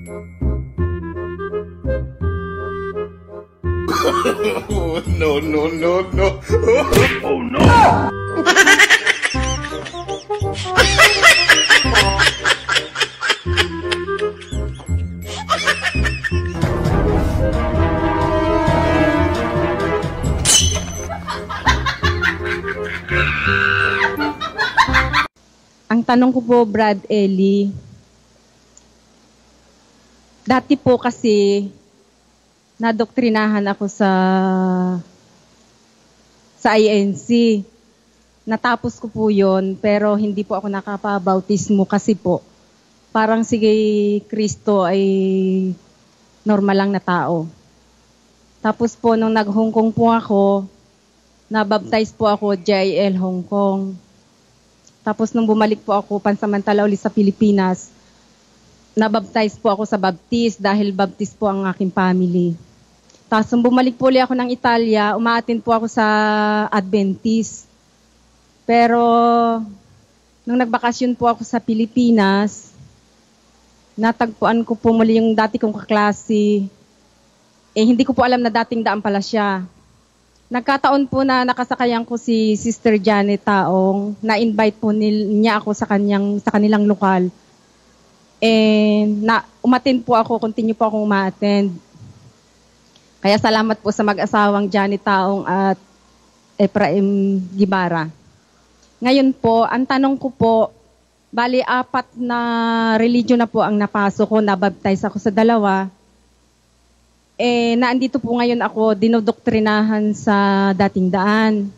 No, no, no, no. Oh, no! Ang tanong ko po, Brad Eli, dati po kasi nadoktrinahan ako sa INC. Natapos ko po yun, pero hindi po ako nakapabautismo kasi po parang si Kristo ay normal lang na tao. Tapos po nung nag-Hong Kong po ako, nabaptize po ako JIL Hong Kong. Tapos nung bumalik po ako pansamantala ulit sa Pilipinas, nabaptize po ako sa Baptist dahil Baptist po ang aking family. Tapos nung bumalik po ulit ako ng Italia, umaattend po ako sa Adventist. Pero nung nagbakasyon po ako sa Pilipinas, natagpuan ko po muli yung dati kong kaklase. Hindi ko po alam na dating daan pala siya. Nagkataon po na nakasakayan ko si Sister Janet Taong, na-invite po niya ako sa kanilang lokal. Umattend po ako, continue po akong uma-attend. Kaya salamat po sa mag-asawang Janet Taong at Ephraim Gibara. Ngayon po, ang tanong ko po, bali 4 na religion na po ang napasok ko, nabaptize ako sa 2. Naandito po ngayon ako, dinodoktrinahan sa dating daan.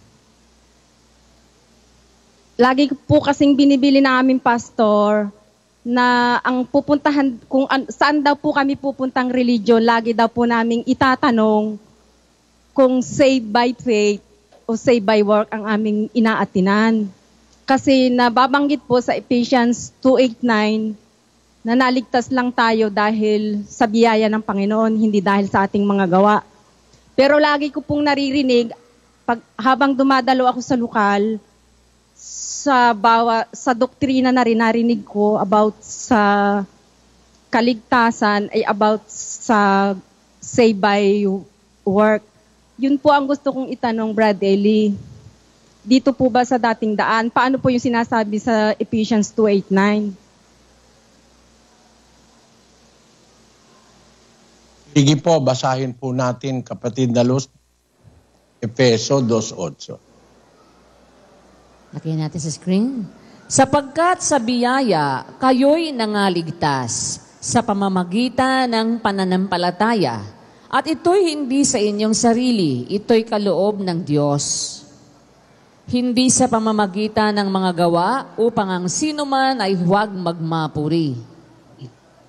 Lagi po kasing binibili ng aming pastor na ang pupuntahan, saan daw po kami pupuntang religion, lagi daw po naming itatanong kung saved by faith o saved by work ang aming inaatinan. Kasi nababanggit po sa Ephesians 2:8-9, na naligtas lang tayo dahil sa biyaya ng Panginoon, hindi dahil sa ating mga gawa. Pero lagi ko pong naririnig, habang dumadalo ako sa lokal, sa doktrina na rin narinig ko about sa kaligtasan, ay about sa say by work. Yun po ang gusto kong itanong, Brad Eli. Dito po ba sa dating daan? Paano po yung sinasabi sa Ephesians 2:8-9? Sige po, basahin po natin, kapatid na Luz, Efeso 2:8. Lagyan natin sa screen. Sapagkat sa biyaya, kayo'y nangaligtas sa pamamagitan ng pananampalataya. At ito'y hindi sa inyong sarili, ito'y kaloob ng Diyos. Hindi sa pamamagitan ng mga gawa upang ang sinuman ay huwag magmapuri.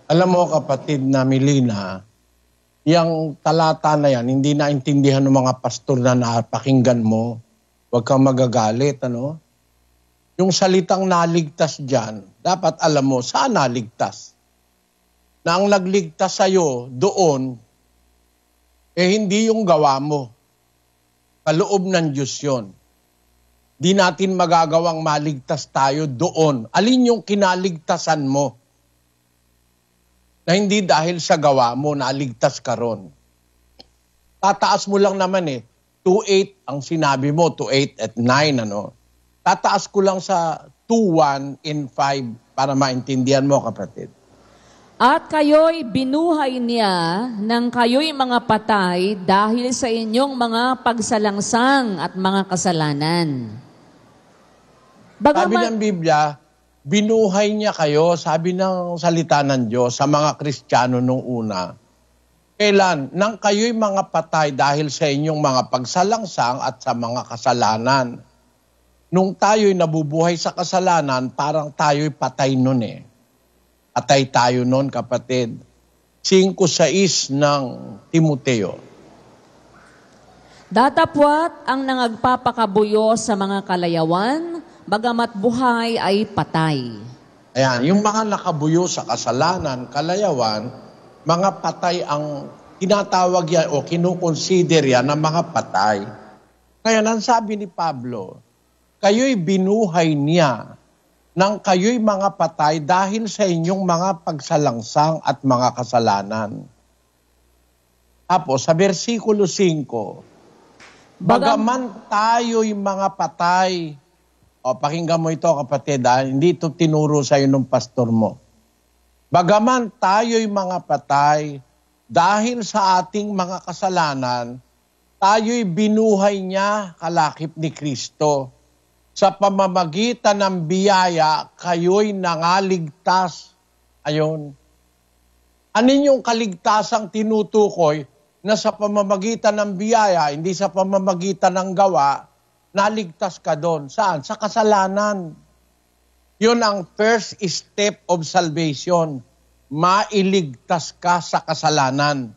Alam mo, kapatid na Melina, yung talata na yan, hindi naintindihan ng mga pastor na napakinggan mo. Huwag kang magagalit, ano? Yung salitang naligtas dyan, dapat alam mo, saan naligtas? Na ang nagligtas sa'yo doon, hindi yung gawa mo. Kaloob ng Diyos yun. Di natin magagawang maligtas tayo doon. Alin yung kinaligtasan mo? Na hindi dahil sa gawa mo, naligtas ka ron. Tataas mo lang naman 2:8 ang sinabi mo, 2:8 at 9, ano? Tataas ko lang sa 2:1 and 5 para maintindihan mo, kapatid. At kayo'y binuhay niya nang kayo'y mga patay dahil sa inyong mga pagsalangsang at mga kasalanan. Sabi ng Biblia, binuhay niya kayo, sabi ng salita ng Diyos sa mga Kristiyano nung una. Kailan? Nang kayo'y mga patay dahil sa inyong mga pagsalangsang at sa mga kasalanan. Nung tayo'y nabubuhay sa kasalanan, parang tayo'y patay nun Patay tayo nun, kapatid. 5:6 ng Timoteo. Datapwat ang nangagpapakabuyo sa mga kalayawan, bagamat buhay ay patay. Ayan, yung mga nakabuyo sa kasalanan, kalayawan, mga patay ang tinatawag yan o kinukonsider yan ng mga patay. Kaya nang sabi ni Pablo, kayo'y binuhay niya nang kayo'y mga patay dahil sa inyong mga pagsalangsang at mga kasalanan. Tapos sa versikulo 5, bagaman tayo'y mga patay, pakinggan mo ito kapatid, hindi ito tinuro sa iyo ng pastor mo. Bagaman tayo'y mga patay, dahil sa ating mga kasalanan, tayo'y binuhay niya kalakip ni Kristo. Sa pamamagitan ng biyaya, kayo'y nangaligtas. Ayon. Ano yung kaligtasang tinutukoy na sa pamamagitan ng biyaya, hindi sa pamamagitan ng gawa, naligtas ka doon. Saan? Sa kasalanan. Yun ang first step of salvation. Mailigtas ka sa kasalanan.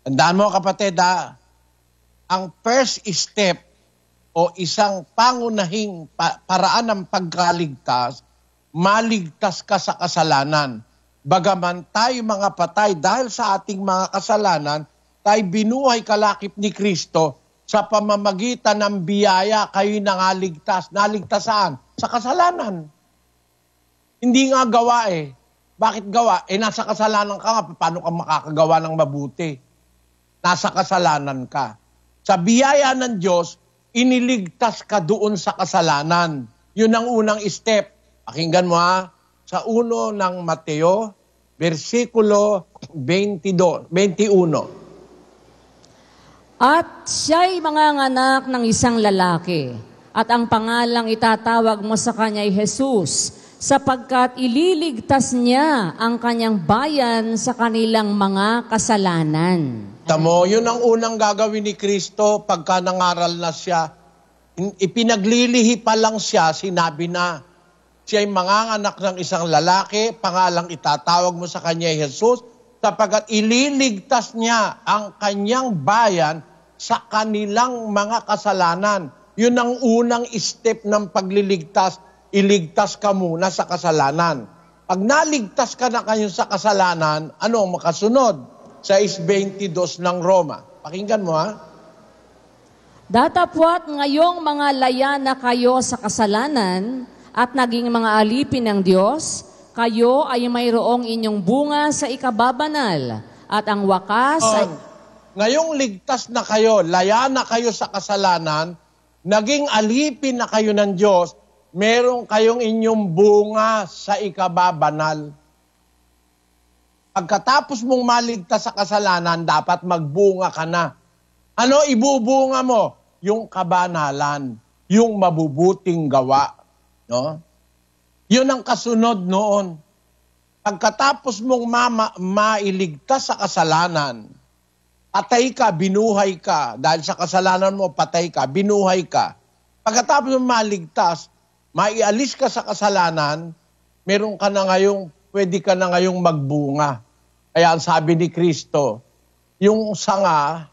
Tandaan mo kapatid, ang first step o isang pangunahing paraan ng pagkaligtas, maligtas ka sa kasalanan. Bagaman tayo mga patay dahil sa ating mga kasalanan, tayo binuhay kalakip ni Kristo sa pamamagitan ng biyaya, kayo'y nangaligtas. Naligtas saan? Sa kasalanan. Hindi nga gawa eh. Bakit gawa? Nasa kasalanan ka nga, paano ka makakagawa ng mabuti? Nasa kasalanan ka. Sa biyaya ng Diyos, iniligtas ka doon sa kasalanan. Yun ang unang step. Pakinggan mo sa 1 ng Mateo, versikulo 21. At siya'y manganganak ng isang lalaki, at ang pangalang itatawag mo sa kanya ay Jesus, sapagkat ililigtas niya ang kanyang bayan sa kanilang mga kasalanan. Tamo, yun ang unang gagawin ni Kristo pagka nangaral na siya. Ipinaglilihi pa lang siya, sinabi na, siya'y manganganak ng isang lalaki, pangalang itatawag mo sa kanya ay Jesus, sapagkat ililigtas niya ang kanyang bayan sa kanilang mga kasalanan. Yun ang unang step ng pagliligtas. Iligtas ka muna sa kasalanan. Pag naligtas ka na kayo sa kasalanan, ano ang makasunod? 6:22 ng Roma. Pakinggan mo Datapwat ngayong mga laya na kayo sa kasalanan at naging mga alipin ng Diyos, kayo ay mayroong inyong bunga sa ikababanal at ang wakas ay... Ngayong ligtas na kayo, laya na kayo sa kasalanan, naging alipin na kayo ng Diyos, meron kayong inyong bunga sa ikababanal. Pagkatapos mong maligtas sa kasalanan, dapat magbunga ka na. Ano ibubunga mo? Yung kabanalan, yung mabubuting gawa. No? Yun ang kasunod noon. Pagkatapos mong mailigtas sa kasalanan, patay ka, binuhay ka. Dahil sa kasalanan mo, patay ka, binuhay ka. Pagkatapos mong maligtas, maialis ka sa kasalanan, meron ka na ngayong, pwede ka na ngayong magbunga. Kaya ang sabi ni Kristo, yung sanga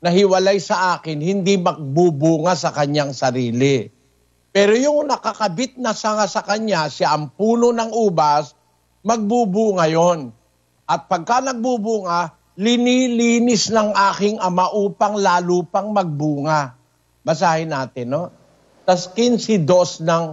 na hiwalay sa akin, hindi magbubunga sa kanyang sarili. Pero yung nakakabit na sanga sa kanya, siya ang puno ng ubas, magbubunga yon. At pagka nagbubunga, linilinis ng aking Ama upang lalo pang magbunga. Basahin natin, no? Tas 15:2 ng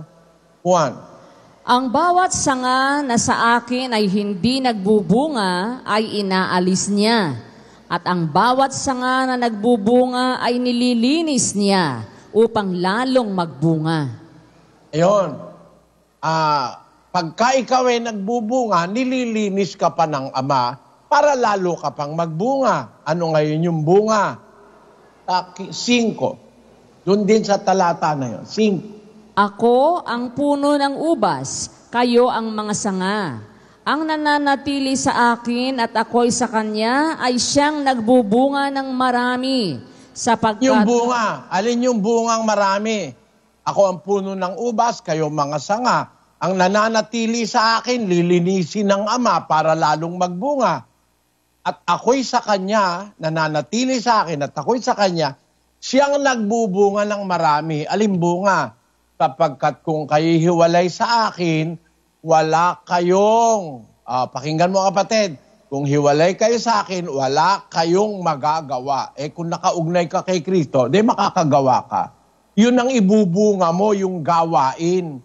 Juan. Ang bawat sanga na sa akin ay hindi nagbubunga ay inaalis niya. At ang bawat sanga na nagbubunga ay nililinis niya upang lalong magbunga. Ayun. Pagka ikaw ay nagbubunga, nililinis ka pa ng Ama para lalo ka pang magbunga. Ano ngayon yung bunga? 5. Doon din sa talata na yun. 5. Ako ang puno ng ubas, kayo ang mga sanga. Ang nananatili sa akin at ako'y sa kanya ay siyang nagbubunga ng marami. Sapagkat... Yung bunga, alin yung bungang marami? Ako ang puno ng ubas, kayo mga sanga. Ang nananatili sa akin, lilinisin ng Ama para lalong magbunga. At ako'y sa kanya, nananatili sa akin at ako'y sa kanya, siyang nagbubunga ng marami. Alin bunga? Sapagkat kung kayo hiwalay sa akin, wala kayong, pakinggan mo kapatid, kung hiwalay kayo sa akin, wala kayong magagawa. Kung nakaugnay ka kay Kristo, di makakagawa ka. Yun ang ibubunga mo, yung gawain.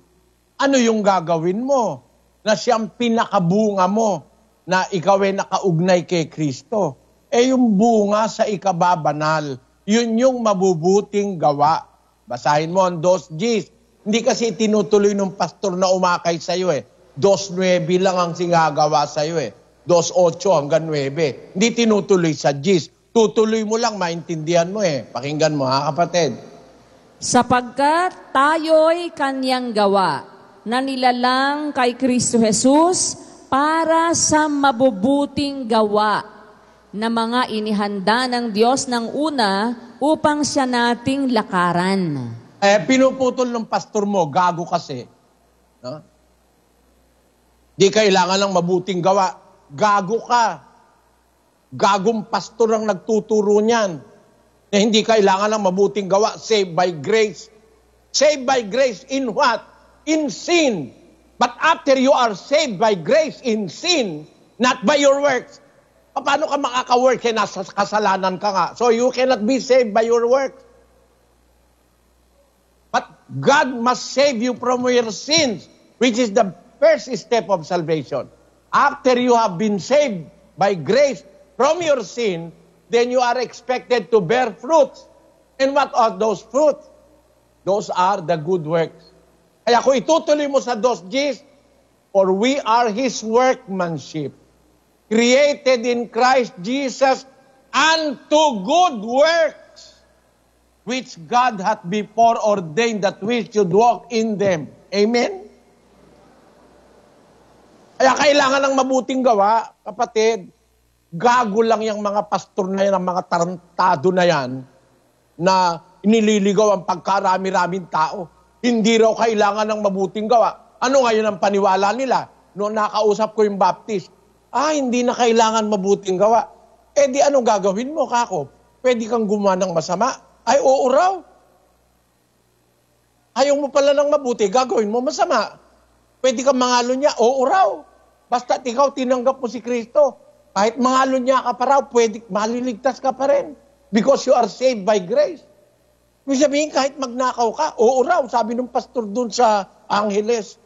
ano yung gagawin mo na siyang pinakabunga mo na ikaw ay nakaugnay kay Kristo? Yung bunga sa ikababanal, yun yung mabubuting gawa. Basahin mo ang 2:10. Hindi kasi tinutuloy ng pastor na umakay sa'yo 2:9 lang ang singagawa sa'yo 2:8 hanggang 9. Hindi tinutuloy sa 10. Tutuloy mo lang, maintindihan mo Pakinggan mo ha, kapatid. Sapagkat tayo'y kanyang gawa na nilalang kay Kristo Jesus para sa mabubuting gawa na mga inihanda ng Diyos ng una upang siya nating lakaran. Pinuputol ng pastor mo, gago kasi. No? Di kailangan ng mabuting gawa. Gago ka. Gagong pastor ang nagtuturo niyan. Na hindi kailangan ng mabuting gawa. Saved by grace. Saved by grace in what? In sin. But after you are saved by grace in sin, not by your works, paano ka makaka-work? Nasa kasalanan ka nga. So you cannot be saved by your works. But God must save you from your sins, which is the first step of salvation. After you have been saved by grace from your sin, then you are expected to bear fruits. And what are those fruits? Those are the good works. Kaya kung itutuloy mo sa 2:10, for we are His workmanship, created in Christ Jesus unto good works, which God hath before ordained that we should walk in them. Amen? Kaya kailangan ng mabuting gawa, kapatid. Gago lang yung mga pastor na yan, ang mga tarantado na yan, na inililigaw ang pagkarami-raming tao. Hindi raw kailangan ng mabuting gawa. Ano ngayon ang paniwala nila? Noong nakausap ko yung Baptist, hindi na kailangan mabuting gawa. Di anong gagawin mo, kako? Pwede kang gumawa ng masama? Ay, oo raw. Ayaw mo pala ng mabuti, gagawin mo masama. Pwede kang mangalo niya, oo raw. Basta ikaw tinanggap mo si Kristo. Kahit mangalo niya ka pa raw, pwede, maliligtas ka pa rin. Because you are saved by grace. Ibig sabihin, kahit magnakaw ka, oo raw, sabi ng pastor dun sa Angeles.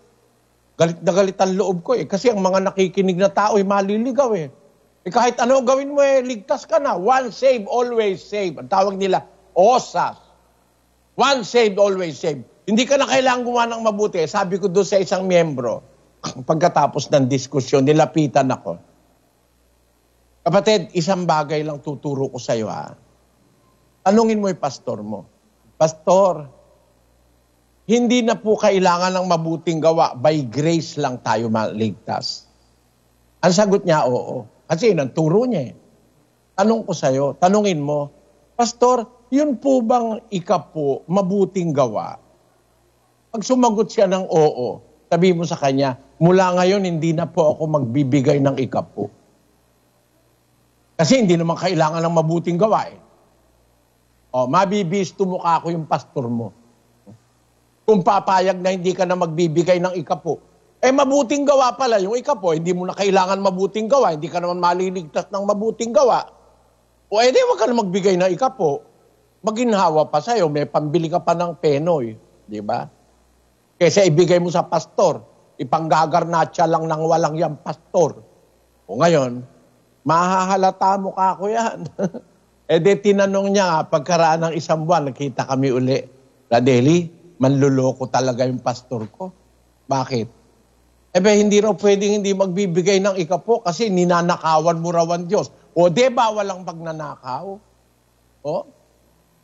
Galit na galit ang loob ko kasi ang mga nakikinig na tao ay maliligaw kahit ano gawin mo ligtas ka na. Once saved, always saved. Ang tawag nila, OSAS. Once saved, always saved. Hindi ka na kailangan gumawa ng mabuti. Sabi ko doon sa isang miyembro, pagkatapos ng diskusyon, nilapitan ako. Kapatid, isang bagay lang tuturo ko sa iyo Tanungin mo yung pastor mo. Pastor, hindi na po kailangan ng mabuting gawa. By grace lang tayo maligtas. Ang sagot niya, oo. Kasi yun ang turo niya Tanong ko sa'yo, tanungin mo, Pastor, yun po bang ikapo mabuting gawa? Pag sumagot siya ng oo, sabi mo sa kanya, mula ngayon hindi na po ako magbibigay ng ikapo. Kasi hindi naman kailangan ng mabuting gawa mabibisto mukha ko yung pastor mo. Kung papayag na hindi ka na magbibigay ng ikapo. Mabuting gawa pala yung ikapo. Hindi mo na kailangan mabuting gawa. Hindi ka naman maliligtas ng mabuting gawa. Wag ka na magbigay ng ikapo. Maginhawa pa sa'yo. May pambili ka pa ng penoy. Di ba? Kaysa ibigay mo sa pastor. Ipanggagarnatsa lang ng walang yang pastor. Ngayon, mahahalata mo ka ako yan. Tinanong niya pagkaraan ng isang buwan, nakita kami uli. Radeli, manluloko talaga yung pastor ko. Bakit? Hindi raw pwedeng hindi magbibigay ng ikapo kasi ninanakawan mo raw ang Diyos. Bawal ang magnanakaw.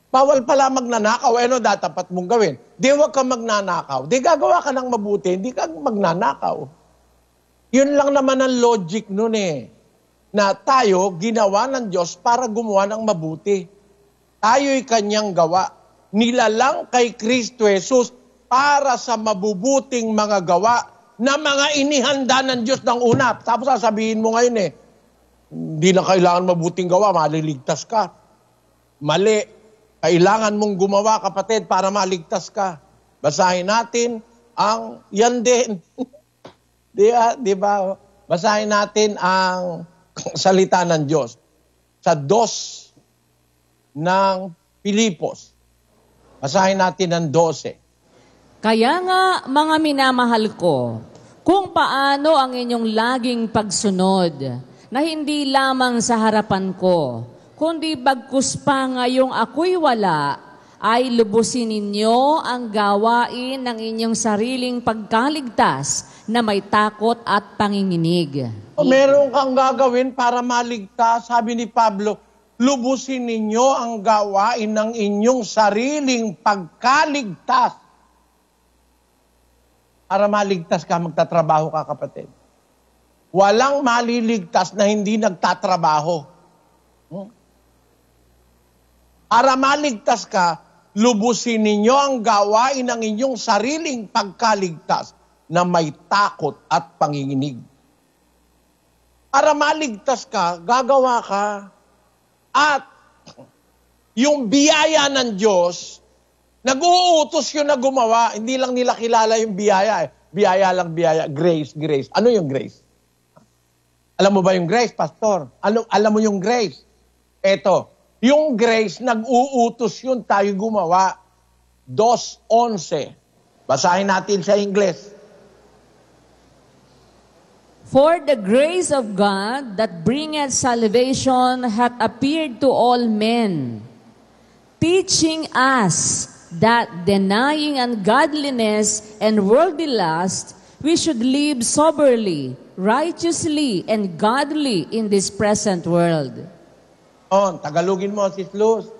Bawal pala magnanakaw. Dapat mong gawin? Huwag ka magnanakaw. Gagawa ka ng mabuti, hindi ka magnanakaw. Yun lang naman ang logic nun na tayo ginawa ng Diyos para gumawa ng mabuti. Tayo'y kanyang gawa. Nilalang kay Kristo Jesus para sa mabubuting mga gawa na mga inihanda ng Diyos ng una. Tapos sasabihin mo ngayon hindi na kailangan mabuting gawa, maliligtas ka. Mali. Kailangan mong gumawa, kapatid, para maligtas ka. Basahin natin ang yan din. Di ba? Basahin natin ang salita ng Diyos sa 2 ng Pilipos. Basahin natin ang 12. Kaya nga, mga minamahal ko, kung paano ang inyong laging pagsunod, na hindi lamang sa harapan ko, kundi bagkus pa ngayong ako'y wala, ay lubusin ninyo ang gawain ng inyong sariling pagkaligtas na may takot at panginginig. Meron kang gagawin para maligtas, sabi ni Pablo, lubusin ninyo ang gawain ng inyong sariling pagkaligtas. Para maligtas ka, magtatrabaho ka, kapatid. Walang maliligtas na hindi nagtatrabaho. Para maligtas ka, lubusin ninyo ang gawain ng inyong sariling pagkaligtas na may takot at panginginig. Para maligtas ka, gagawa ka. At yung biyaya ng Diyos, nag-uutos yun na gumawa. Hindi lang nila kilala yung biyaya. Biyaya lang biyaya. Grace, grace. Ano yung grace? Alam mo ba yung grace, pastor? Alam mo yung grace? Eto, yung grace, nag-uutos yun tayo gumawa. 2:11. Basahin natin sa Ingles. For the grace of God that bringeth salvation hath appeared to all men, teaching us that denying ungodliness and worldly lust, we should live soberly, righteously, and godly in this present world. Tagalogin mo, Sis Luz.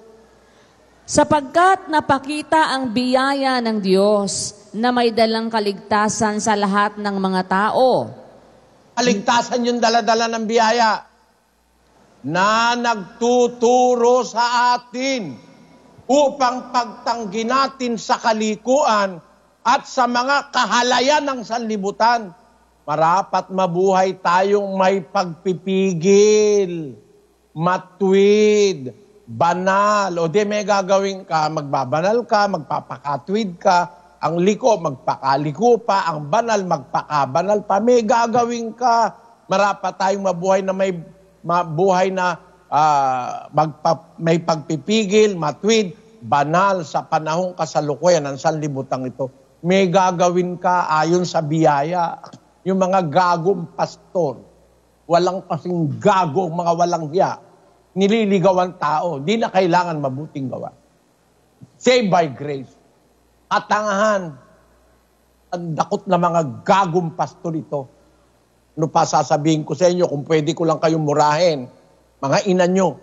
Sapagkat napakita ang biyaya ng Diyos na may dalang kaligtasan sa lahat ng mga tao. Kaligtasan yung dala-dala ng biyaya na nagtuturo sa atin upang pagtanggi natin sa kalikuan at sa mga kahalayan ng sanlibutan. Marapat mabuhay tayong may pagpipigil, matuwid, banal. O di may gagawin ka, magbabanal ka, magpapakatwid ka, ang liko, magpakaliko pa, ang banal, magpakabanal pa. May gagawin ka. Marapat tayong mabuhay na may mabuhay na may pagpipigil, matwid, banal sa panahong kasalukuyan ng sanlibutan ito. May gagawin ka ayon sa biyaya. Yung mga gagong pastor, walang kasing gago, mga walang hiya, nililigawan tao, di na kailangan mabuting gawa. Saved by grace. Katangahan, ang dakot na mga gagong pastor ito. Ano pa sasabihin ko sa inyo, kung pwede ko lang kayong murahin, mga ina nyo,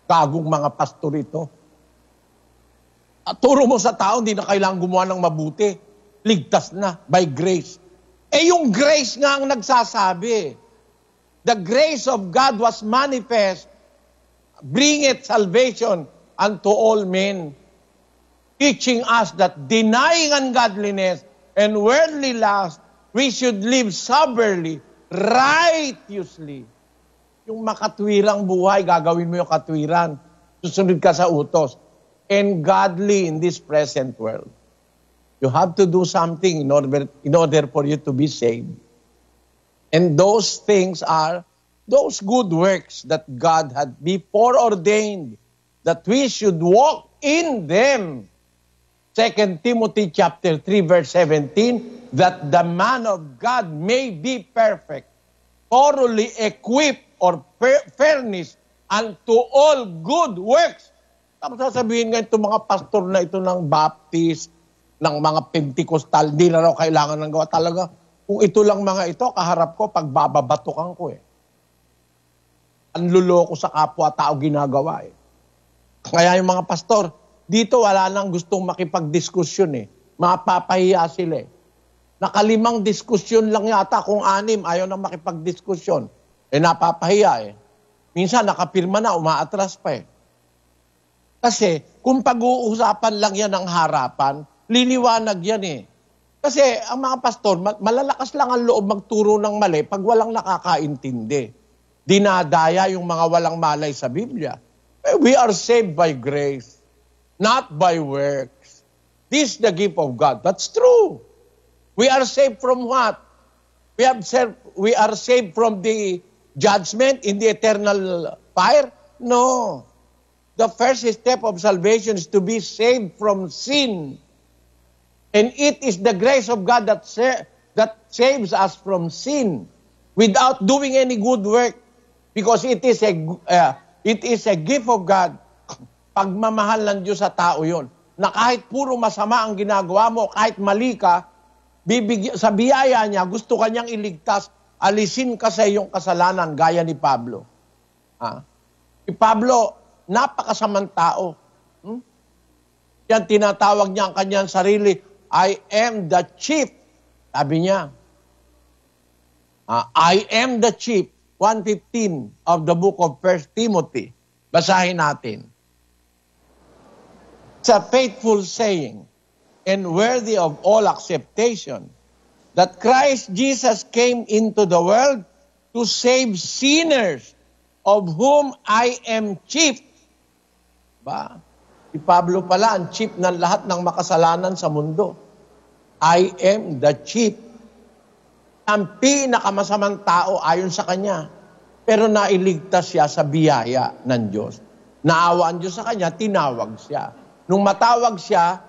gagong mga pastor ito. At turo mo sa tao, hindi na kailangan gumawa ng mabuti. Ligtas na, by grace. Yung grace nga ang nagsasabi. The grace of God was manifest, bringeth salvation unto all men, teaching us that denying ungodliness and worldly lust, we should live soberly, righteously. Yung makatwirang buhay, gagawin mo yung katwiran. Susunod ka sa utos. And godly in this present world. You have to do something in order for you to be saved. And those things are those good works that God had before ordained that we should walk in them. 2 Timothy chapter 3 verse 17, that the man of God may be perfect, thoroughly equipped or furnished unto all good works. Tapos sasabihin nga itong mga pastor na ito ng Baptist, ng mga Pentecostal, di na raw kailangan ng gawa. Talaga, kung ito lang mga ito, kaharap ko, pagbababatukan ko eh. Ang luloko sa kapwa-tao ginagawa eh. Kaya yung mga pastor, dito wala nang gustong makipagdiskusyon eh. Mapapahiya sila eh. Nakalimang diskusyon lang yata, kung 6, ayaw nang makipagdiskusyon. Napapahiya eh. Minsan nakapirma na, umaatras pa eh. Kasi kung pag-uusapan lang yan ng harapan, liliwanag yan eh. Kasi ang mga pastor, malalakas lang ang loob magturo ng mali pag walang nakakaintindi. Dinadaya yung mga walang malay sa Biblia. We are saved by grace, not by works. This is the gift of God. That's true. We are saved from what? We are saved from the judgment in the eternal fire? No. The first step of salvation is to be saved from sin. And it is the grace of God that saves us from sin without doing any good work, because it is a gift of God. Pagmamahal ng Diyos sa tao yon, na kahit puro masama ang ginagawa mo, kahit mali ka, sa biyaya niya, gusto kanyang iligtas, alisin ka sa iyong kasalanan, gaya ni Pablo. Si Pablo, napakasamang tao. Yan, tinatawag niya ang kanyang sarili, I am the chief. Sabi niya, I am the chief. 1:15 of the book of 1 Timothy. Basahin natin. It's a faithful saying and worthy of all acceptation that Christ Jesus came into the world to save sinners, of whom I am chief. Ba? Si Pablo pala ang chief ng lahat ng makasalanan sa mundo. I am the chief. Ang pinakamasamang tao ayon sa kanya. Pero nailigtas siya sa biyaya ng Diyos. Naawa ang Diyos sa kanya, tinawag siya. Nung matawag siya,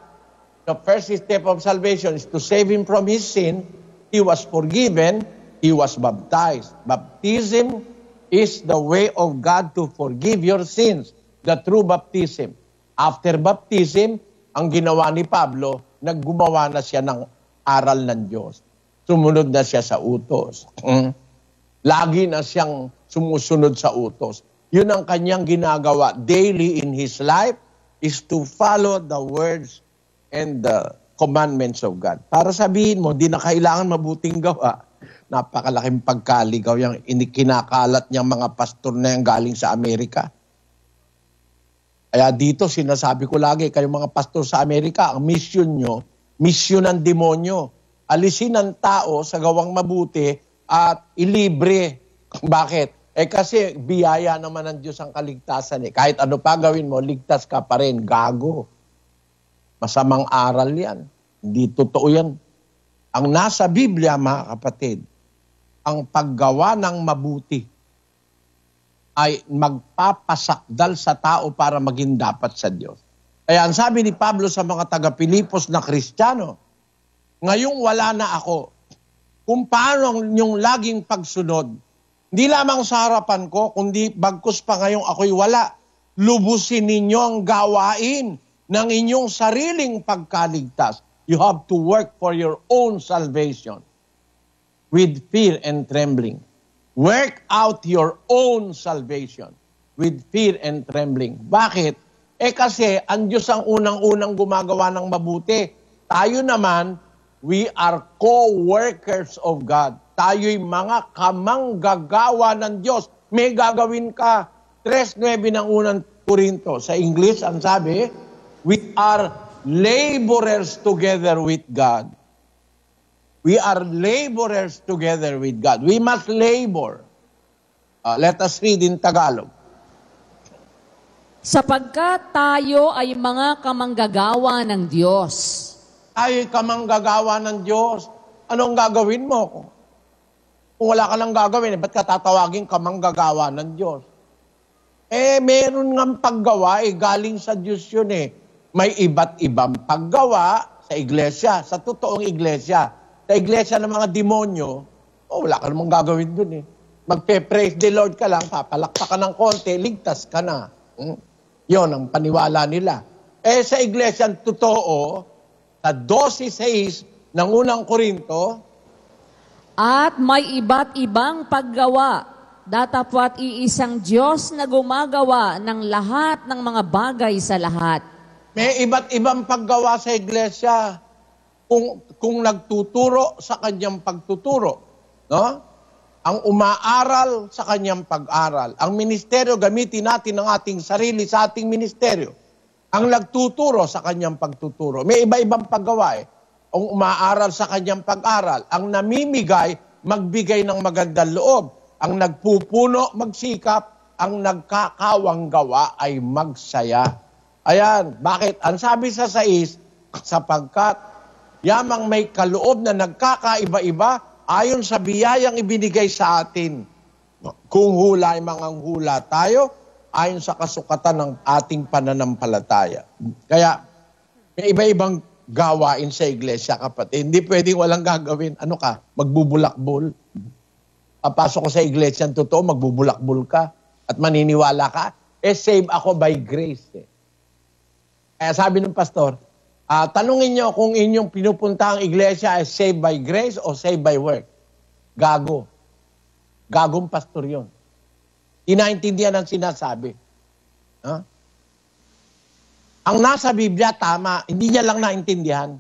the first step of salvation is to save him from his sin. He was forgiven. He was baptized. Baptism is the way of God to forgive your sins. The true baptism. After baptism, ang ginawa ni Pablo, naggumawa na siya ng aral ng Diyos. Sumunod na siya sa utos. Lagi na siyang sumusunod sa utos. Yun ang kanyang ginagawa daily in his life, is to follow the words and the commandments of God. Para sabihin mo, di na kailangan mabuting gawa. Napakalaking pagkaligaw yung kinakalat niyang mga pastor na yung galing sa Amerika. Kaya dito, sinasabi ko lagi, kayong mga pastor sa Amerika, ang mission nyo, mission ng demonyo. Alisin ang tao sa gawang mabuti at ilibre. Bakit? Kasi biyaya naman ng Diyos ang kaligtasan. Kahit ano pa gawin mo, ligtas ka pa rin. Gago. Masamang aral yan. Hindi totoo yan. Ang nasa Biblia, mga kapatid, ang paggawa ng mabuti ay magpapasakdal sa tao para maging dapat sa Diyos. Kaya ang sabi ni Pablo sa mga taga-Pilipos na Kristiyano, ngayong wala na ako, kung paano ang inyong laging pagsunod, hindi lamang sa harapan ko, kundi bagkus pa ngayong ako'y wala, lubusin ninyo ang gawain ng inyong sariling pagkaligtas. You have to work for your own salvation with fear and trembling. Work out your own salvation with fear and trembling. Bakit? Kasi ang Diyos ang unang-unang gumagawa ng mabuti. Tayo naman, we are co-workers of God. Tayo'y mga kamanggagawa ng Diyos. May gagawin ka. 3:9 ng unang Korinto. Sa English, ang sabi, we are laborers together with God. We are laborers together with God. We must labor. Let us read in Tagalog. Sapagkat tayo ay mga kamanggagawa ng Diyos. Tayo'y kamanggagawa ng Diyos. Anong gagawin mo? Kung wala ka lang gagawin, ba't ka tatawagin kamanggagawa ng Diyos? Meron ng paggawa, galing sa Diyos yun . May iba't ibang paggawa sa iglesia, sa totoong iglesia. Sa iglesia ng mga demonyo, wala ka namang gagawin dun . Magpe-praise the Lord ka lang, papalakpak ka ng konti, ligtas ka na. Yun ang paniwala nila. Sa iglesia totoo, sa 12:6 ng unang Korinto, at may iba't ibang paggawa, datapwat iisang Diyos na gumagawa ng lahat ng mga bagay sa lahat. May iba't ibang paggawa sa iglesia. Kung nagtuturo sa kanyang pagtuturo, no? Ang umaaral sa kanyang pag-aral. Ang ministeryo, gamitin natin ang ating sarili sa ating ministeryo. Ang nagtuturo sa kanyang pagtuturo. May iba-ibang paggawa . Ang umaaral sa kanyang pag-aral. Ang namimigay, magbigay ng magandang loob. Ang nagpupuno, magsikap. Ang nagkakawang gawa ay magsaya. Ayan, bakit? Ang sabi sa 6, sapagkat yamang may kaloob na nagkakaiba-iba ayon sa biyayang ibinigay sa atin. Kung hula ay manganghula tayo, ayon sa kasukatan ng ating pananampalataya. Kaya, may iba-ibang gawain sa iglesia, kapatid. Hindi pwedeng walang gagawin. Ano ka? Magbubulakbol. Papasok ko sa iglesia, totoo, magbubulakbol ka at maniniwala ka. Save ako by grace. Kaya sabi ng pastor, tanungin nyo kung inyong pinupuntahang iglesia ay saved by grace o saved by work. Gago. Gagong pastor yun. Inaintindihan ang sinasabi. Ang nasa Biblia, tama. Hindi niya lang naintindihan.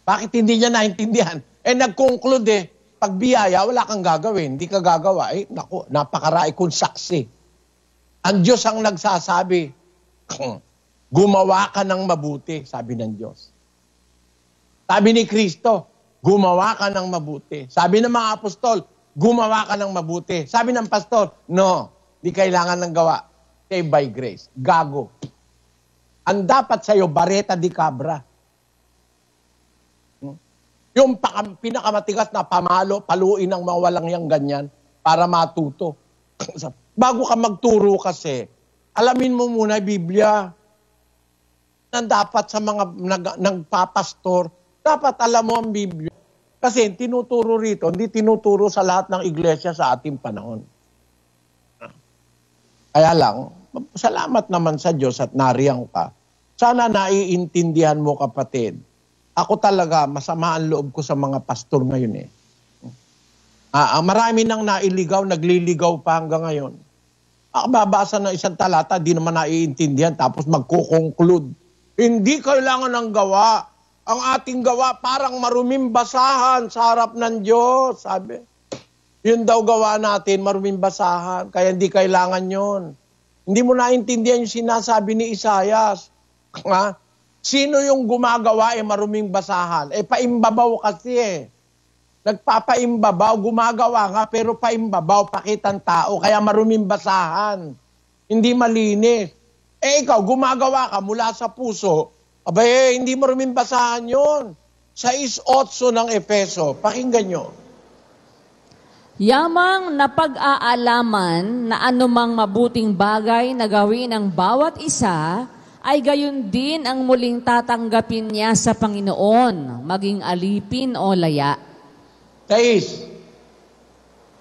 Bakit hindi niya naintindihan? Nag-conclude pag biyaya, wala kang gagawin. Hindi ka gagawa. Naku, napakarai kong saksi. Ang Diyos ang nagsasabi, gumawa ka ng mabuti, sabi ng Diyos. Sabi ni Kristo, gumawa ka ng mabuti. Sabi ng mga apostol, gumawa ka ng mabuti. Sabi ng pastor, no, di kailangan ng gawa. Saved by grace. Gago. Ang dapat sa'yo, bareta di cabra. Yung pinakamatigas na pamalo, paluin ng mga walang yang ganyan para matuto. Bago ka magturo kasi, alamin mo muna yung Biblia. Na dapat sa mga nagpapastor, dapat alam mo ang Biblia. Kasi tinuturo rito, hindi tinuturo sa lahat ng iglesia sa ating panahon. Kaya lang, salamat naman sa Diyos at nariyan ka. Sana naiintindihan mo, kapatid. Ako talaga, masama ang loob ko sa mga pastor ngayon . Marami nang nailigaw, nagliligaw pa hanggang ngayon. Babasa ng isang talata, di naman naiintindihan, tapos magkukonclude. Hindi kailangan ng gawa. Ang ating gawa parang maruming basahan sa harap ng Diyos, sabi. Yun daw gawa natin, maruming basahan, kaya hindi kailangan yun. Hindi mo naintindihan yung sinasabi ni Isaias. Sino yung gumagawa maruming basahan? Paimbabaw kasi . Nagpapaimbabaw, gumagawa nga, pero paimbabaw, pakitang tao, kaya maruming basahan. Hindi malinis. Ikaw, gumagawa ka mula sa puso, hindi maruming basahan yun. 6:8 ng Efeso, pakinggan nyo. Yamang napag-aalaman na anumang mabuting bagay na gawin ng bawat isa, ay gayon din ang muling tatanggapin niya sa Panginoon, maging alipin o laya. 6.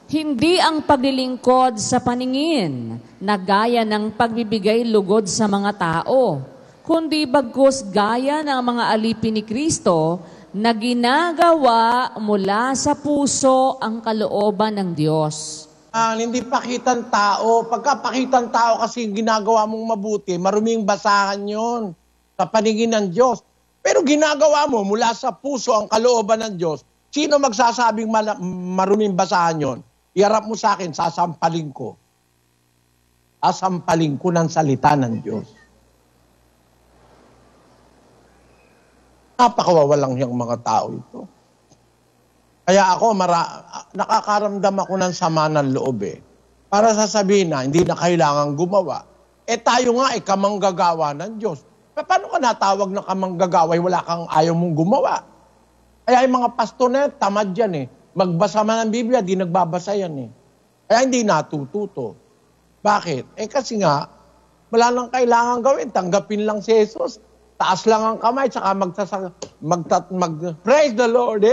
Hindi ang paglilingkod sa paningin na gaya ng pagbibigay lugod sa mga tao, kundi bagkus gaya ng mga alipin ni Kristo na ginagawa mula sa puso ang kalooban ng Diyos. Hindi pakitang tao. Pagkapakitang tao kasi ginagawa mong mabuti, maruming basahan yon sa paningin ng Diyos. Pero ginagawa mo mula sa puso ang kalooban ng Diyos. Sino magsasabing maruming basahan yon? Iharap mo sa akin, sasampaling ko. Sasampaling ko ng salita ng Diyos. Napakawawalang yung mga tao ito. Kaya ako, nakakaramdam ako ng sama ng loob para sasabihin na hindi na kailangan gumawa. Tayo nga kamanggagawa ng Diyos. Paano ka natawag na kamanggagawa? Wala kang ayaw mong gumawa. Kaya yung mga pastor na tamad yan Magbasa man ng Biblia, di nagbabasa yan Kaya hindi natututo. Bakit? Kasi nga, wala lang kailangan gawin. Tanggapin lang si Jesus. Taas lang ang kamay, tsaka praise the Lord.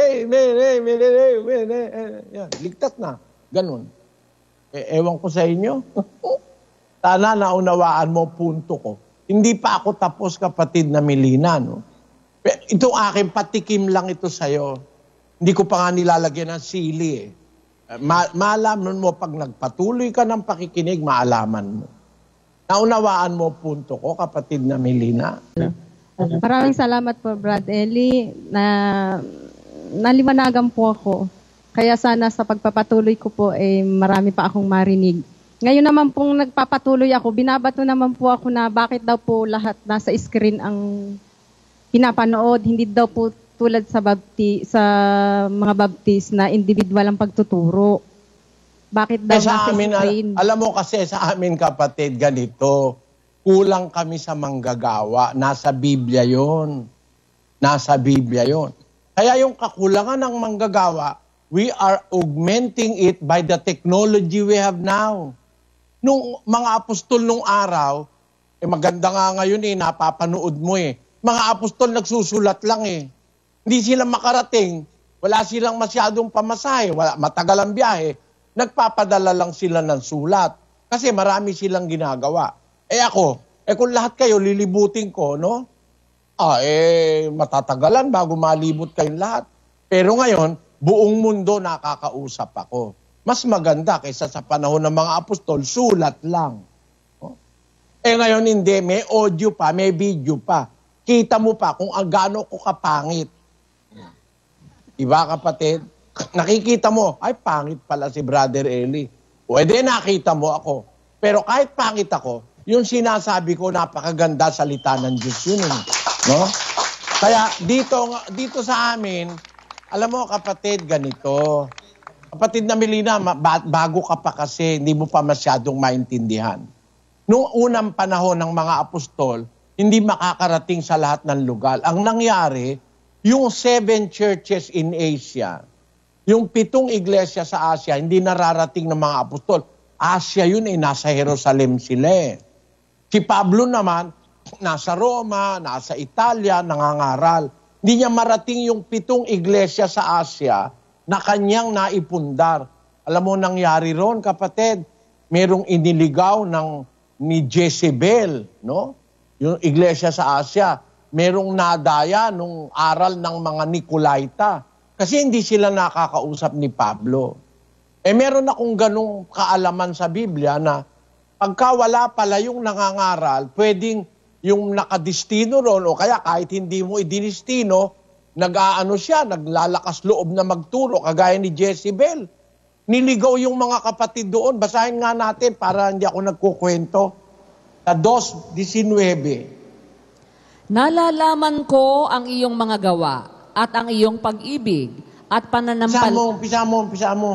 Yan, ligtas na. Ganun. Ewan ko sa inyo. Sana naunawaan mo punto ko. Hindi pa ako tapos, kapatid na Melina. Itong aking patikim lang ito sa'yo. Hindi ko pa nga nilalagyan ng sili Maalaman mo pag nagpatuloy ka ng pakikinig, maalaman mo. Naunawaan mo punto ko, kapatid na Melina. Maraming salamat po, Brad Eli, na naliwanagan po ako. Kaya sana sa pagpapatuloy ko po, marami pa akong marinig. Ngayon naman pong nagpapatuloy ako, binabato naman po ako na bakit daw po lahat nasa screen ang pinapanood, hindi daw po tulad sa mga baptist na individual ang pagtuturo. Bakit daw nasa screen? Alam mo kasi sa amin, kapatid, ganito. Kulang kami sa manggagawa. Nasa Biblia yon. Nasa Biblia yon. Kaya yung kakulangan ng manggagawa, we are augmenting it by the technology we have now. Nung mga apostol nung araw, maganda nga ngayon napapanood mo mga apostol nagsusulat lang eh. Hindi sila makarating, wala silang masyadong pamasahe, matagal ang biyahe, nagpapadala lang sila ng sulat. Kasi marami silang ginagawa. Ako, kung lahat kayo lilibutin ko, no? Matatagalan bago malibot kayong lahat. Pero ngayon, buong mundo nakakausap ako. Mas maganda kaysa sa panahon ng mga apostol, sulat lang. No? Ngayon hindi, may audio pa, may video pa. Kita mo pa kung gaano ko kapangit. Diba kapatid? Nakikita mo, ay pangit pala si Brother Eli. Pwede nakita mo ako. Pero kahit pangit ako, yung sinasabi ko, napakaganda salita ng Diyos yun. No? Kaya dito sa amin, alam mo kapatid, ganito. Kapatid na Melina, bago ka pa kasi, hindi mo pa masyadong maintindihan. Noong unang panahon ng mga apostol, hindi makakarating sa lahat ng lugar. Ang nangyari, yung 7 churches in Asia, yung 7 iglesia sa Asia, hindi nararating ng mga apostol. Asia yun nasa Jerusalem sila eh. Si Pablo naman, nasa Roma, nasa Italia, nangangaral. Hindi niya marating yung 7 iglesia sa Asia na kanyang naipundar. Alam mo nangyari ron, kapatid? Merong iniligaw ni Jezebel, no? Yung iglesia sa Asia. Merong nadaya nung aral ng mga Nicolaita. Kasi hindi sila nakakausap ni Pablo. Meron akong ganong kaalaman sa Biblia na pagka wala pala yung nangangaral, pwedeng yung nakadistino ron o kaya kahit hindi mo idinistino, naglalakas loob na magturo kagaya ni Jezebel. Niligaw yung mga kapatid doon. Basahin nga natin para hindi ako nagkukwento. Sa 2:19. Nalalaman ko ang iyong mga gawa at ang iyong pag-ibig at pananampalataya. Umpisa mo.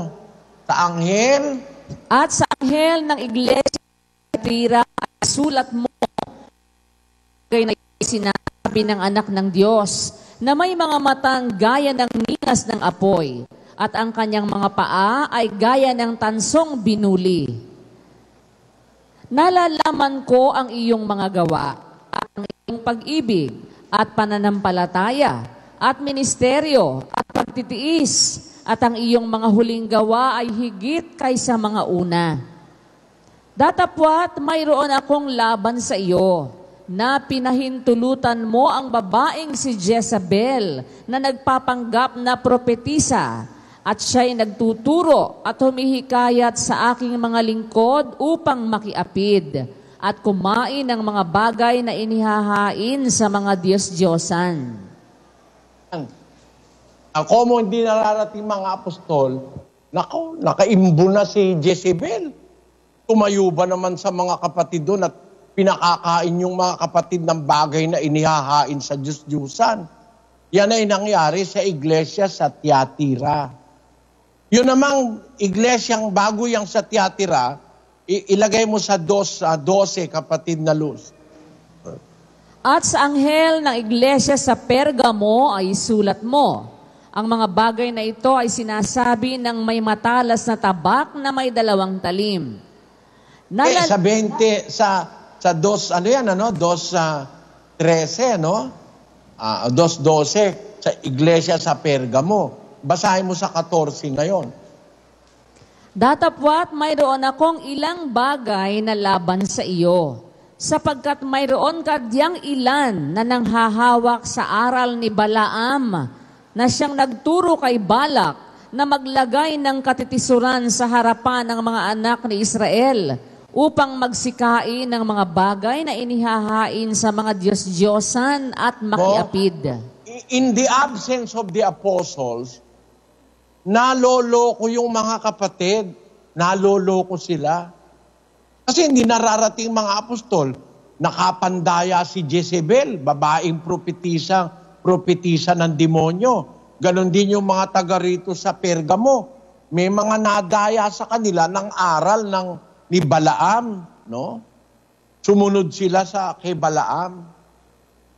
Sa anghel. At sa anghel ng iglesia Tira, sulat mo kay na sinabi ng anak ng Diyos na may mga matang gaya ng ningas ng apoy at ang kanyang mga paa ay gaya ng tansong binuli. Nalalaman ko ang iyong mga gawa at ang iyong pag-ibig at pananampalataya at ministeryo at pagtitiis at ang iyong mga huling gawa ay higit kaysa mga una. Datapwat mayroon akong laban sa iyo na pinahintulutan mo ang babaeng si Jezebel na nagpapanggap na propetisa at siya'y nagtuturo at humihikayat sa aking mga lingkod upang makiapid at kumain ng mga bagay na inihahain sa mga Diyos-Diyosan. Ako mo hindi nararating mga apostol, nakaimbo na si Jezebel. Tumayo ba naman sa mga kapatid doon at pinakakain yung mga kapatid ng bagay na inihahain sa Diyos-Diyusan? Yan ay nangyari sa iglesia sa Tiatira. Yun namang iglesyang bago yang sa Tiatira, ilagay mo sa 12 kapatid na Luz. At sa anghel ng iglesia sa Pergamo ay sulat mo. Ang mga bagay na ito ay sinasabi ng may matalas na tabak na may 2 talim. Sa 20, sa 2, 2:13, no? 2:12, sa iglesia sa Pergamo. Basahin mo sa 14 ngayon. Datapwat mayroon akong ilang bagay na laban sa iyo, sapagkat mayroon ka diyang ilan na nanghahawak sa aral ni Balaam, na siyang nagturo kay Balak na maglagay ng katitisuran sa harapan ng mga anak ni Israel upang magsikain ng mga bagay na inihahain sa mga Diyos-Diyosan at makiapid. In the absence of the apostles, naloloko yung mga kapatid, naloloko sila. Kasi hindi nararating mga apostol, nakapandaya si Jezebel, babaeng propetisa ng demonyo. Ganon din yung mga taga rito sa Pergamo. May mga nadaya sa kanila ng aral ni Balaam, no? Sumunod sila kay Balaam,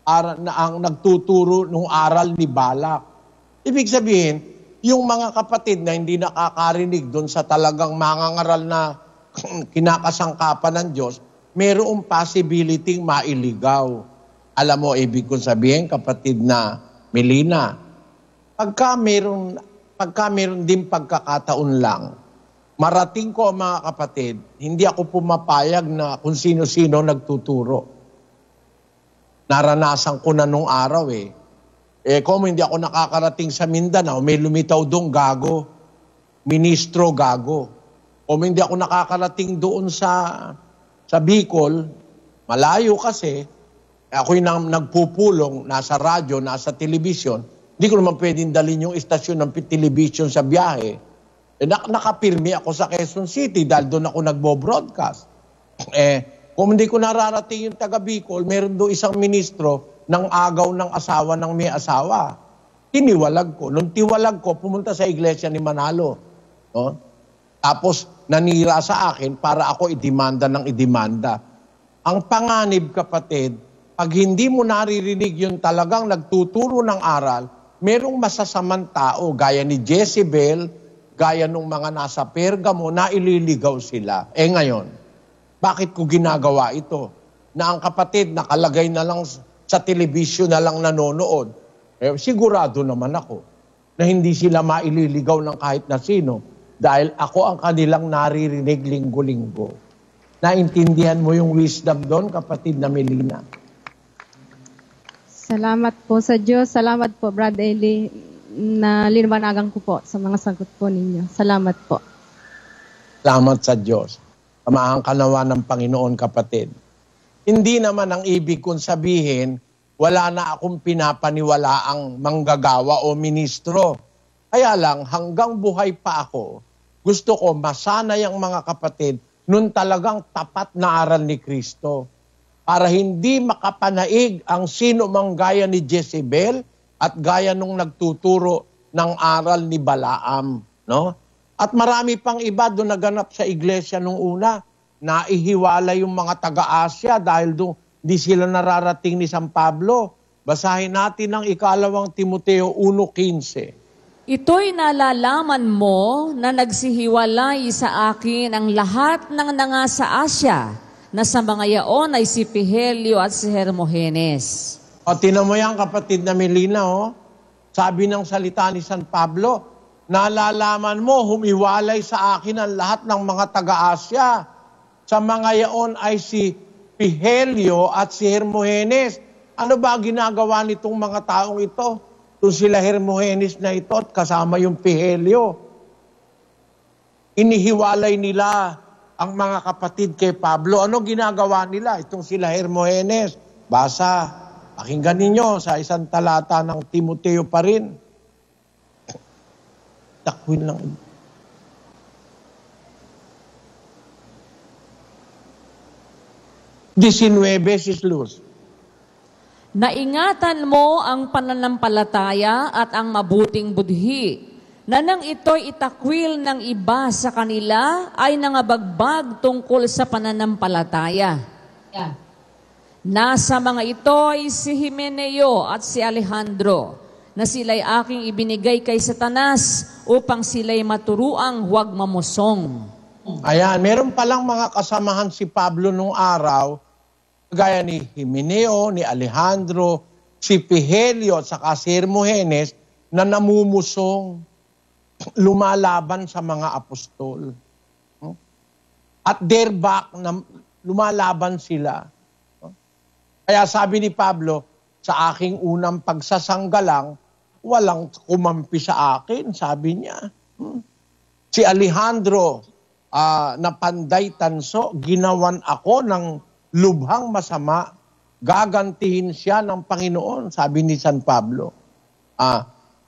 ang nagtuturo ng aral ni Balak. Ibig sabihin, yung mga kapatid na hindi nakakarinig doon sa talagang mangangaral na kinakasangkapan ng Diyos, mayroong possibility mailigaw. Alam mo, ibig kong sabihin, kapatid na Melina, pagka meron din pagkakataon lang, marating ko mga kapatid, hindi ako pumapayag na kung sino-sino nagtuturo. Naranasan ko na nung araw kung hindi ako nakakarating sa Mindanao, may lumitaw doon gago, ministro gago. Kung hindi ako nakakarating doon sa Bicol, malayo kasi, ako'y nagpupulong, nasa radyo, nasa telebisyon, hindi ko naman pwedeng dalhin yung istasyon ng telebisyon sa biyahe. Nakapirmi ako sa Quezon City dahil doon ako nagbo-broadcast. Kung hindi ko nararating yung taga Bicol, meron doon isang ministro ng agaw ng asawa ng may asawa. Tiniwalag ko. Nung tiwalag ko, pumunta sa iglesia ni Manalo. No? Tapos nanira sa akin para ako idemanda ng idemanda. Ang panganib, kapatid, pag hindi mo naririnig yung talagang nagtuturo ng aral, merong masasamang tao, gaya ni Jezebel, gaya nung mga nasa Pergamo, na ililigaw sila. Ngayon, bakit ko ginagawa ito? Na ang kapatid nakalagay na lang sa telebisyon na lang nanonood. Sigurado naman ako na hindi sila maililigaw ng kahit na sino dahil ako ang kanilang naririnig linggo-linggo. Naintindihan mo yung wisdom doon, kapatid na Melina? Salamat po sa Diyos. Salamat po, Brad Eli, na linawanagan ko po sa mga sagot po ninyo. Salamat po. Salamat sa Diyos. Samahan ka nawa ng Panginoon, kapatid. Hindi naman ang ibig kong sabihin, wala na akong pinapaniwalaang manggagawa o ministro. Kaya lang, hanggang buhay pa ako, gusto ko masanay ang mga kapatid nun talagang tapat na aral ni Kristo. Para hindi makapanaig ang sino mang gaya ni Jezebel at gaya nung nagtuturo ng aral ni Balaam. No? At marami pang iba doon naganap sa iglesia nung una. Naihiwala yung mga taga-Asya dahil doon di sila nararating ni San Pablo. Basahin natin ang 2 Timoteo 1:15. Ito'y nalalaman mo na nagsihiwalay sa akin ang lahat ng nanga sa Asya, na sa mga yaon ay si Pihelio at si Hermogenes. O, tinan mo yan, kapatid na Melina, sabi ng salita ni San Pablo, nalalaman mo, humiwalay sa akin ang lahat ng mga taga-Asya. Sa mga yaon ay si Pihelio at si Hermogenes. Ano ba ginagawa nitong mga taong ito? Kung sila Hermogenes na ito at kasama yung Pihelio. Inihiwalay nila ang mga kapatid kay Pablo. Ano ginagawa nila? Itong sila Hermogenes. Basa, pakinggan ninyo sa isang talata ng Timoteo pa rin. Takwin lang. Sis Luz. Naingatan mo ang pananampalataya at ang mabuting budhi, na nang ito'y itakwil ng iba sa kanila ay nangabagbag tungkol sa pananampalataya. Nasa mga ito ay si Himeneo at si Alejandro, na sila'y aking ibinigay kay Satanas upang sila'y maturuang huwag mamusong. Ayan, meron palang mga kasamahan si Pablo nung araw, gaya ni Himeneo, ni Alejandro, si Pihelio at saka si Hermogenes na namumusong, lumalaban sa mga apostol. At thereby, lumalaban sila. Kaya sabi ni Pablo, sa aking unang pagsasanggalang, walang kumampi sa akin, sabi niya. Si Alejandro, na panday tanso, ginawan ako ng lubhang masama, gagantihin siya ng Panginoon, sabi ni San Pablo.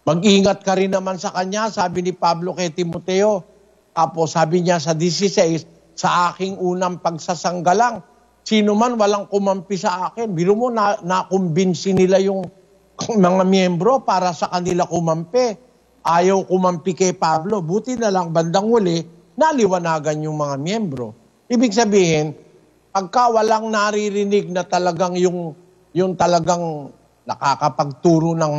Mag-ingat ka rin naman sa kanya, sabi ni Pablo kay Timoteo. Tapos sabi niya sa 16, sa aking unang pagsasanggalang, sino man walang kumampi sa akin. Biro mo, nakumbinsi nila yung mga miyembro para sa kanila kumampi. Ayaw kumampi kay Pablo. Buti na lang bandang huli, naliwanagan yung mga miyembro. Ibig sabihin, pagka walang naririnig na talagang yung talagang nakakapagturo ng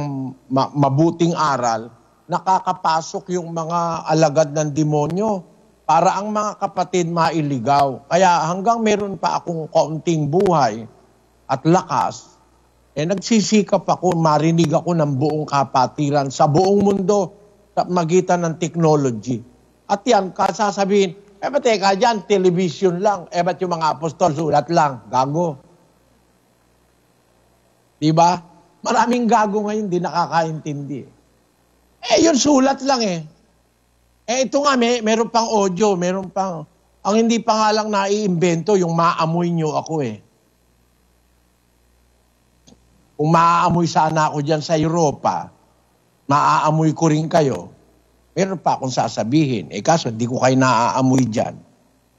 mabuting aral, nakakapasok yung mga alagad ng demonyo para ang mga kapatid mailigaw. Kaya hanggang meron pa akong kaunting buhay at lakas, nagsisikap ako, marinig ako ng buong kapatiran sa buong mundo sa magitan ng technology. At yan, kasasabihin, ba't teka dyan, television lang. Ba't yung mga apostol, sulat lang, gago. Diba? Maraming gago ngayon, di nakakaintindi. Yun sulat lang ito nga, meron pang audio, meron pang, ang hindi pa nga lang naiimbento, yung maamoy nyo ako Kung maaamoy sana ako dyan sa Europa, maaamoy ko rin kayo, meron pa akong sasabihin. Kaso di ko kayo naaamoy dyan.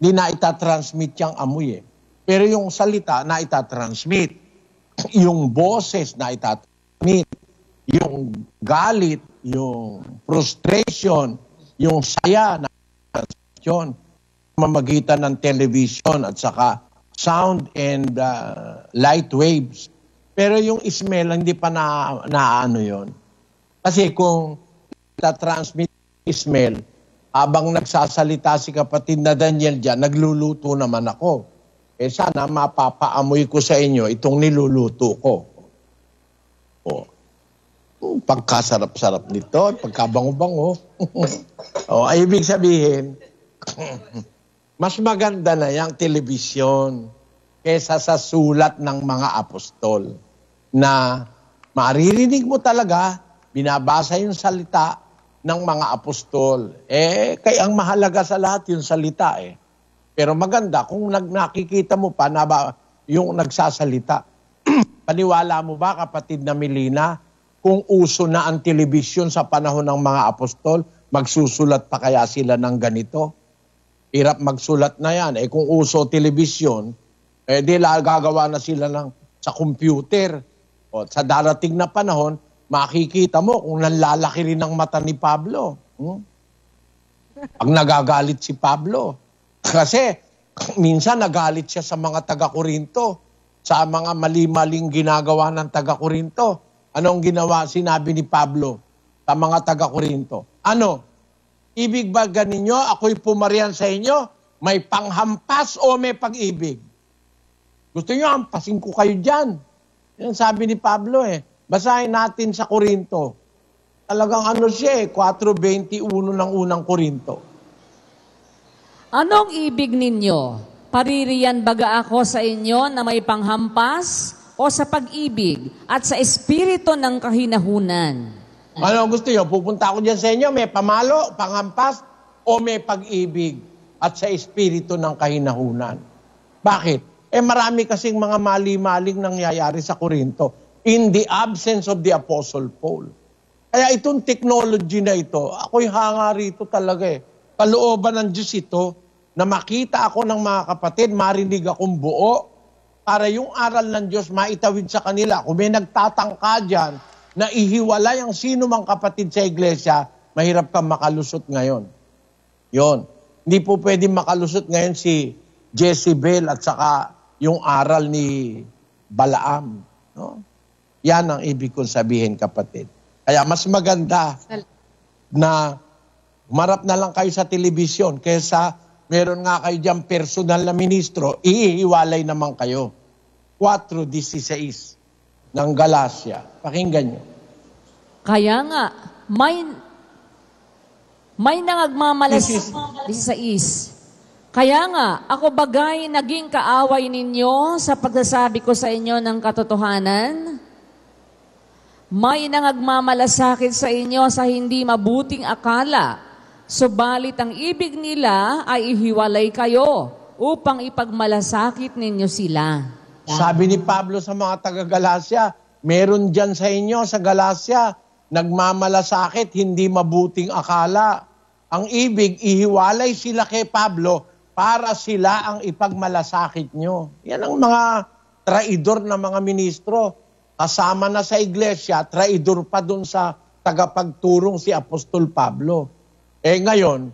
Hindi na itatransmit yung amoy Pero yung salita na itatransmit. Yung boses na itatransmit. Yung galit, yung frustration, yung saya na itatransmit. Mamagitan ng television at saka sound and light waves. Pero yung smell, hindi pa naano yon. Kasi kung itatransmit smell, habang nagsasalita si kapatid na Daniel dyan, nagluluto naman ako. Sana mapapaamoy ko sa inyo itong niluluto ko. Pagkasarap-sarap nito, pagkabango-bango. Ay ibig sabihin, mas maganda na yung telebisyon kesa sa sulat ng mga apostol na maririnig mo talaga, binabasa yung salita ng mga apostol. Kaya ang mahalaga sa lahat yung salita Pero maganda kung nakikita mo pa na yung nagsasalita. Paniwala mo ba, kapatid na Melina, kung uso na ang telebisyon sa panahon ng mga apostol, magsusulat pa kaya sila ng ganito? Hirap magsulat na yan. Kung uso telebisyon, di gagawa na sila sa computer. Sa darating na panahon, makikita mo kung nanlalaki rin ang mata ni Pablo. Pag nagagalit si Pablo. Kasi minsan nagalit siya sa mga taga-Korinto, sa mga mali-maling ginagawa ng taga-Korinto. Anong ginawa, sinabi ni Pablo sa mga taga-Korinto? Ibig ba ganinyo, ako'y pumarian sa inyo? May panghampas o may pag-ibig? Gusto nyo, hampasin ko kayo dyan. Yan sabi ni Pablo Basahin natin sa Korinto. Talagang siya 4:21 ng unang Korinto. Anong ibig ninyo? Paririyan baga ako sa inyo na may panghampas o sa pag-ibig at sa espiritu ng kahinahunan? Ano gusto nyo? Pupunta ako dyan sa inyo, may pamalo, panghampas o may pag-ibig at sa espiritu ng kahinahunan? Bakit? Marami kasing mga mali-maling nangyayari sa Korinto in the absence of the Apostle Paul. Kaya itong technology na ito, ako'y hanga rito talaga Kalooban ng Diyos ito na makita ako ng mga kapatid, marinig akong buo para yung aral ng Diyos maitawid sa kanila. Kung may nagtatangka dyan na ihiwalay ang sino mang kapatid sa iglesia, mahirap kang makalusot ngayon. Yon. Hindi po pwede makalusot ngayon si Jezebel at saka yung aral ni Balaam. No? Yan ang ibig kong sabihin, kapatid. Kaya mas maganda na humarap na lang kayo sa telebisyon kaysa meron nga kayo dyan personal na ministro, ihiwalay naman kayo. 4:16 ng Galacia. Pakinggan nyo. Kaya nga, may nangagmamalas 16. Kaya nga, ako bagay naging kaaway ninyo sa pagsasabi ko sa inyo ng katotohanan? May nangagmamalasakit sa inyo sa hindi mabuting akala, subalit ang ibig nila ay ihiwalay kayo upang ipagmalasakit ninyo sila. Sabi ni Pablo sa mga taga-Galacia, meron dyan sa inyo sa Galacia, nagmamalasakit, hindi mabuting akala. Ang ibig, ihiwalay sila kay Pablo para sila ang ipagmalasakit nyo. Yan ang mga traidor na mga ministro. Kasama na sa iglesia, traidor pa dun sa tagapagturong si Apostol Pablo. Ngayon,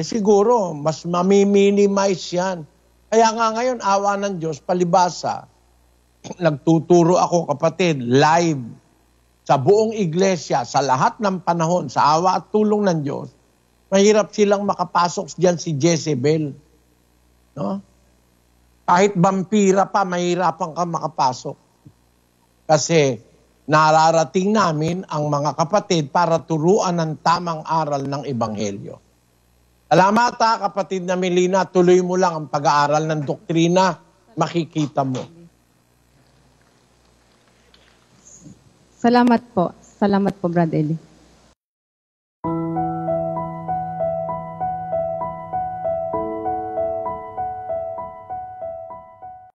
siguro, mas mami-minimize yan. Kaya nga ngayon, awa ng Diyos, palibasa, nagtuturo ako, kapatid, live, sa buong iglesia, sa lahat ng panahon, sa awa at tulong ng Diyos, mahirap silang makapasok diyan si Jezebel. No? Kahit vampira pa, mahirapan ka makapasok. Kasi nararating namin ang mga kapatid para turuan ng tamang aral ng Ebanghelyo. Salamat kapatid na Melina, tuloy mo lang ang pag-aaral ng doktrina, makikita mo. Salamat po. Salamat po, Brad Eli.